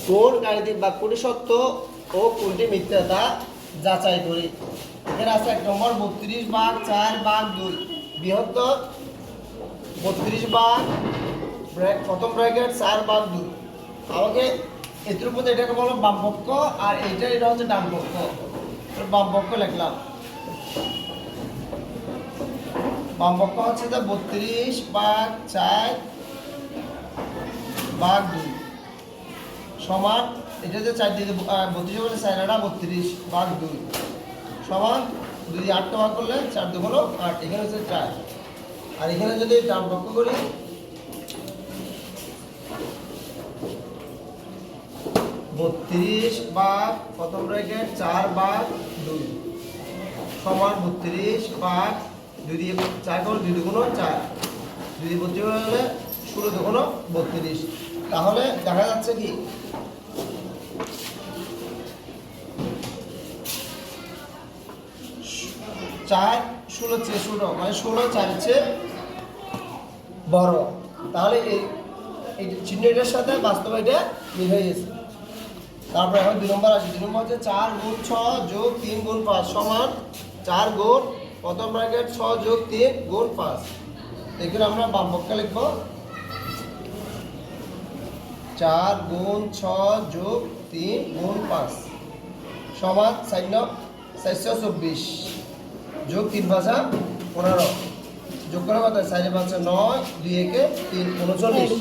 কোন গাণিতিক বাক্যটি সত্য ও কোনটি মিথ্যা তা যাচাই করি। এখানে আছে 1 নম্বর 32/4/2 বৃহত্তর 32 প্রথম ব্র্যাকেট 4/2। আমাকে এর উপর এটাকে বলো বাম পক্ষ আর এটা হচ্ছে ডান পক্ষ। বাম পক্ষ লিখলাম, বাম পক্ষ হচ্ছে 32/4/2 সমান এটা যে 4 দিয়ে 32 বলে 4/32 সমান 2 দিয়ে 8 ভাগ করলে 4 2 হলো 8, এখানে হচ্ছে 4। আর এখানে যদি ডান পক্ষ করি 32 ভাগ প্রথম ব্র্যাকেট 4/2 সমান 32 ভাগ 2 দিয়ে 4 করলে 2 2 4, 2 দিয়ে 32 হলে 16 2 32। তাহলে দেখা যাচ্ছে কি 4 16 চেয়ে ছোট, মানে 16 4 চেয়ে বড়। তাহলে এই চিহ্নটার সাথে বাস্তবে এটা মিল হয়ে গেছে। তারপরে এখন 2 নম্বর আছে। 2 নম্বর হচ্ছে 4 গুণ 6 যোগ 3 গুণ 5 সমান 4 গুণ প্রথম ব্র্যাকেট 6 যোগ 3 গুণ 5। এখানে আমরা বাম পক্ষে লিখব 4 গুণ 6 যোগ 3 গুণ 5 সমান 424 যোগ 3 5 15 যোগ করা কত 4 5 9 2 1 3 39।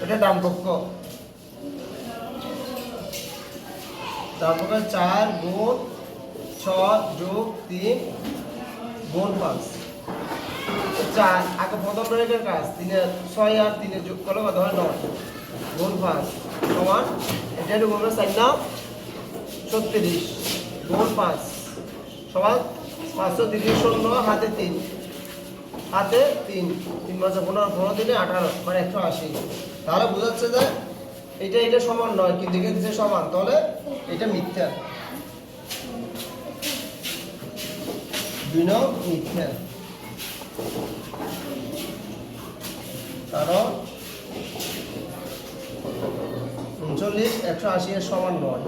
এটা ডান পক্ষ। ডান পক্ষে 4 গুণ 6 যোগ 3 গুণ 5 4 আগে প্রথম ব্র্যাকেটের কাজ 6 আর 3 যোগ করলে কত হয় 9 গুণ 5 সমান এটা একটু গুণ 4 না 36 গুণ 5 সমান 500 হাতে 3 হাতে 3 3 মাসে 15 দিনে 18 মানে 180। তাহলে বোঝাচ্ছে যে এটা সমান নয়, কিন্তু দেখে দিচ্ছে সমান, তাহলে এটা মিথ্যা। 2 নং মিথ্যা, কারণ 39 180 এর সমান নয়।